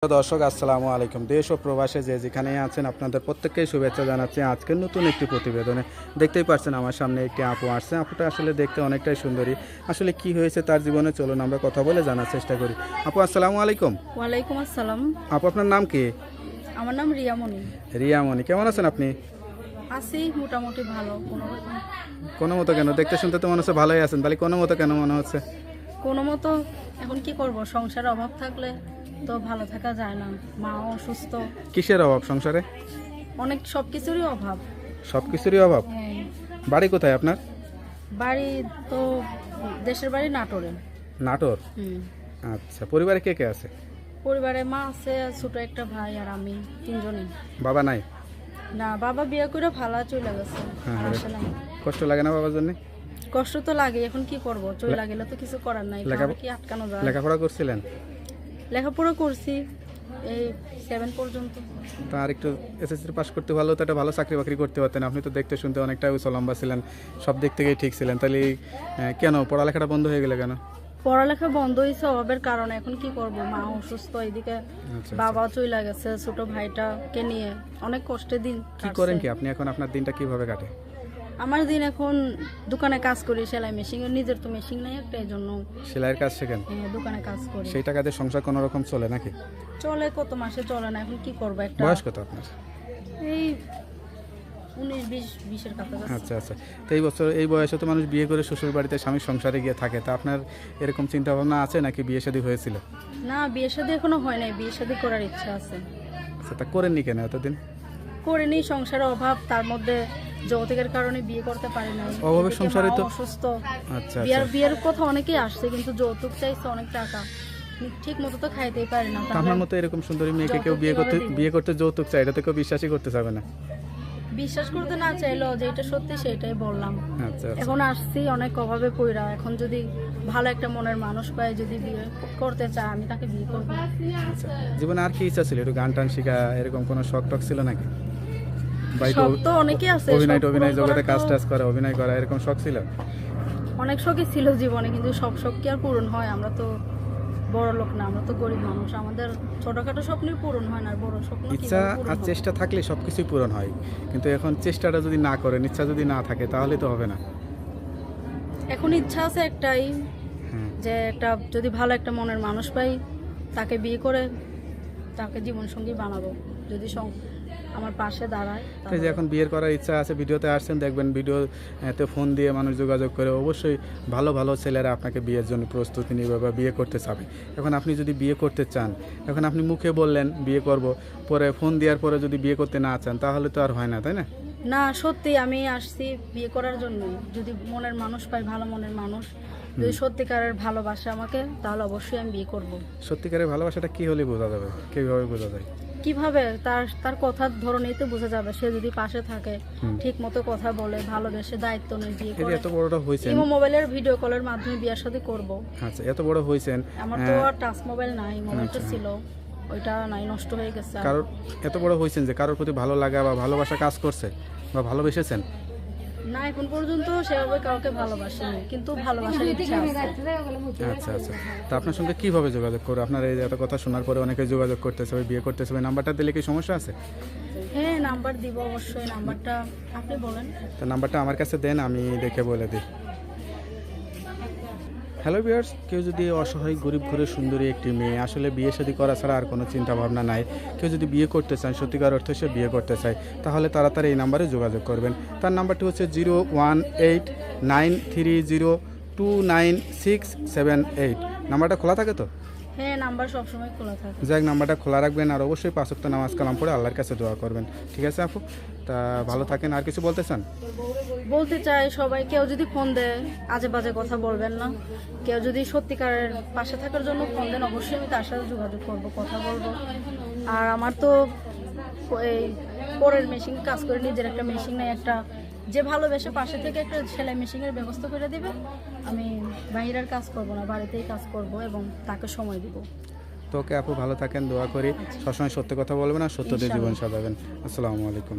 দর্শক আসসালামু আলাইকুম। দেশ ও প্রবাসে যে যেখানেই আছেন আপনাদের প্রত্যেককেই শুভেচ্ছা জানাচ্ছি আজকের নতুন একটি প্রতিবেদনে। দেখতেই পাচ্ছেন আমার সামনে একটি আপু আসছে। আপুটা আসলে দেখতে অনেকটাই সুন্দরী। আসলে কি হয়েছে তার জীবনে চলুন আমরা কথা বলে জানার চেষ্টা করি। আপু আসসালামু আলাইকুম। ওয়ালাইকুম আসসালাম। আপু আপনার নাম কি? আমার নাম রিয়ামণি। রিয়ামণি, কেমন আছেন আপনি? আছি মোটামুটি ভালো। কোনো মতো কেন? দেখতে শুনতে তো মনে হচ্ছে ভালোই আছেন, তাহলে কোনো মতো কেন মনে হচ্ছে? কোনো মতো এখন কি করব, সংসারে অভাব থাকলে তো ভালো থাকা যায় না। মাও অসুস্থ, কিসের অভাব সংসারে? অনেক সব কিছুরই অভাব। সব কিছুরই অভাব। হ্যাঁ, বাড়ি কোথায় আপনার? বাড়ি তো দেশের বাড়ি নাটোরে। নাটোর। আচ্ছা, পরিবারে কে কে আছে? পরিবারে মা আছে, ছোট একটা ভাই আর আমি, তিনজনই। বাবা নাই? না, বাবা বিয়ে করে ভালো চলে গেছে। হ্যাঁ, আর আসে নাই। কষ্ট লাগে না বাবার জন্য? কষ্ট তো লাগে, এখন কি করব, চলে গেলে তো কিছু করার নাই, কারো কি আটকানো যায়? লেখাপড়া করছিলেন? লেখাপড়া করছি এই 7 পর্যন্ত। তা আর একটু এসএসসি পাস করতে ভালো তো একটা ভালো চাকরি বাকরি করতে পারতেন। আপনি তো দেখতে শুনতে অনেকটা উঁচু লম্বা ছিলেন, সব দিক থেকেই ঠিক ছিলেন, তাহলে কেন পড়ালেখাটা বন্ধ হয়ে গেলে কেন? পড়ালেখা বন্ধ হয়েছে অভাবের কারণে। এখন কি করব, মা অসুস্থ, এদিকে আচ্ছা, বাবা চলে গেছে, ছোট ভাইটাকে নিয়ে অনেক কষ্টে দিন কি করেন কি আপনি এখন? আপনার দিনটা কিভাবে কাটে? আমার দিন এখন দোকানে কাজ করি, সেলাই মেশিন, নিজের তো মেশিন নাই একটা, এই জন্য সেলাইয়ের কাজ শেখেন? দোকানে কাজ করি। সেই টাকাতে সংসার কোনো রকম চলে নাকি? চলে, কত মাসে চলে না। এখন কি করবো, একটা বয়স কত আপনার? এই 19-20-20-এর কাছাকাছি। আচ্ছা আচ্ছা। তো এই বয়সে তো মানুষ বিয়ে করে শ্বশুর বাড়িতে স্বামীর সংসারে গিয়ে থাকে, তা আপনার এরকম চিন্তা ভাবনা আছে নাকি বিয়ে শাদী হয়েছিল? না, বিয়ে শাদী এখনো হয় নাই, বিয়ে শাদী করার ইচ্ছা আছে। আচ্ছা, তা করেননি কেন এতদিন? করিনি, সংসারে অভাব, তার মধ্যে যৌতুকের কারণে বিয়ে করতে পারি না। অভাবের সংসারে তো অসুস্থ। আচ্ছা বিয়ের কথা অনেকেই আসছে, কিন্তু যৌতুক চাইছে অনেক টাকা, ঠিক মতো তো খাইতেই পারি না। আপনার মতো এরকম সুন্দরী মেয়েকে কেউ বিয়ে করতে যৌতুক চাই, এটা তো কেউ বিশ্বাসই করতে চাবে না। বিশ্বাস করতে না চাইলো, যেটা সত্যি সেটাই বললাম। আচ্ছা আচ্ছা। এখন আসছি অনেক অভাবে পইরা, এখন যদি ভালো একটা মনের মানুষ পাই, যদি বিয়ে করতে চায়, আমি তাকে বিয়ে করবো। আচ্ছা, জীবনে আর কি ইচ্ছা ছিল? একটু গান টান শেখা, এরকম কোনো শখ টক ছিল নাকি? শখ তো অনেকই আছে, অভিনয় জগতে কাজ টাজ করা, অভিনয় করা, এরকম শখ ছিল? অনেক শখই ছিল জীবনে, কিন্তু সব শখ কি আর পূরণ হয়? আমরা তো বড় লোক না, আমরা তো গরিব মানুষ, আমাদের ছোটখাটো স্বপ্নই পূরণ হয় না, আর বড় স্বপ্ন ইচ্ছা আর চেষ্টা থাকলে সবকিছুই পূরণ হয়, কিন্তু এখন চেষ্টাটা যদি না করেন, ইচ্ছা যদি না থাকে, তাহলে তো হবে না। এখন ইচ্ছা আছে একটাই, যে একটা যদি ভালো একটা মনের মানুষ পাই, তাকে বিয়ে করে তাকে জীবন সঙ্গী বানাবো, যদি আমার পাশে দাঁড়ায়। এই যে এখন বিয়ের করার ইচ্ছা আছে, ভিডিওতে আসছেন, দেখবেন ভিডিওতে ফোন দিয়ে মানুষ যোগাযোগ করে, অবশ্যই ভালো ভালো ছেলেরা আপনাকে বিয়ের জন্য প্রস্তুতি নেবে বা বিয়ে করতে চাবে। এখন আপনি যদি বিয়ে করতে চান, এখন আপনি মুখে বললেন বিয়ে করব, পরে ফোন দেওয়ার পরে যদি বিয়ে করতে না চান, তাহলে তো আর হয় না, তাই না? না, সত্যি আমি আসছি বিয়ে করার জন্য। যদি মনের মানুষ পাই, ভালো মনের মানুষ, যদি সত্যিকারের ভালোবাসে আমাকে, তাহলে অবশ্যই আমি বিয়ে করব। সত্যিকারের ভালোবাসাটা কি হলে বোঝা যাবে, কিভাবে বোঝা যায়? কিভাবে? তার কথার ধরনেই তো বোঝা যাবে। সে যদি পাশে থাকে, ঠিক মতো কথা বলে, ভালোবেসে দায়িত্ব নিয়ে বিয়ে করে। এত বড়টা হইছেন, মোবাইলের ভিডিও কলের মাধ্যমে বিয়ের সাথে করব। আচ্ছা, এত বড় হইছেন। আমার তো আর টাচ মোবাইল নাই, মোবাইলটা ছিল, ওইটা নাই, নষ্ট হয়ে গেছে। কারোর এত বড় হইছেন যে কারোর প্রতি ভালো লাগা বা ভালোবাসা কাজ করছে বা ভালোবেসেছেন? না, এখন পর্যন্ত সেভাবে কাউকে ভালোবাসিনি, কিন্তু ভালোবাসার ইচ্ছা আছে। আচ্ছা আচ্ছা। তা আপনার সঙ্গে কিভাবে যোগাযোগ করবো? আপনার এই এত কথা শোনার পরে অনেকে যোগাযোগ করতেছে, বিয়ে করতেছে, নাম্বারটা দিলে কি সমস্যা আছে? হ্যাঁ, নাম্বার দিব অবশ্যই। নাম্বারটা আপনি বলেন। তা নাম্বারটা আমার কাছে দেন, আমি দেখে বলে দিই। হ্যালো ভিউয়ার্স, কেউ যদি অসহায় গরিব ঘরে সুন্দরী একটি মেয়ে, আসলে বিয়ে শাদী করা ছাড়া আর কোনো চিন্তা ভাবনা নাই, কেউ যদি বিয়ে করতে চান, সত্যিকার অর্থে সে বিয়ে করতে চায়, তাহলে তাড়াতাড়ি এই নাম্বারে যোগাযোগ করবেন। তার নাম্বারটি হচ্ছে 01893029678। নাম্বারটা খোলা থাকে তো? হ্যাঁ, নাম্বার সবসময় খোলা থাকে। যাক, নাম্বারটা খোলা রাখবেন, আর অবশ্যই 5 ওয়াক্ত নামাজ কালাম পড়ে আল্লাহর কাছে দোয়া করবেন। ঠিক আছে আপু, তা ভালো থাকেন। আর কিছু বলতে চান? বলতে চাই সবাই, কেউ যদি ফোন দেয় আজে বাজে কথা বলবেন না। কেউ যদি সত্যিকারের পাশে থাকার জন্য ফোন দেন, অবশ্যই আমি তার সাথে যোগাযোগ করব, কথা বলবো। আর আমার তো এই পরের মেশিন কাজ করে, নিজের একটা মেশিন নেই, একটা যে ভালোবেসে পাশে থেকে একটা সেলাই মেশিনের ব্যবস্থা করে দিবে, আমি বাইরের কাজ করব না, বাড়িতেই কাজ করব এবং তাকে সময় দিব। তো ওকে আপু, ভালো থাকেন, দোয়া করি। সবসময় সত্য কথা বলবেন আর সত্য দিয়ে জীবন সাজাবেন। আসসালামু আলাইকুম।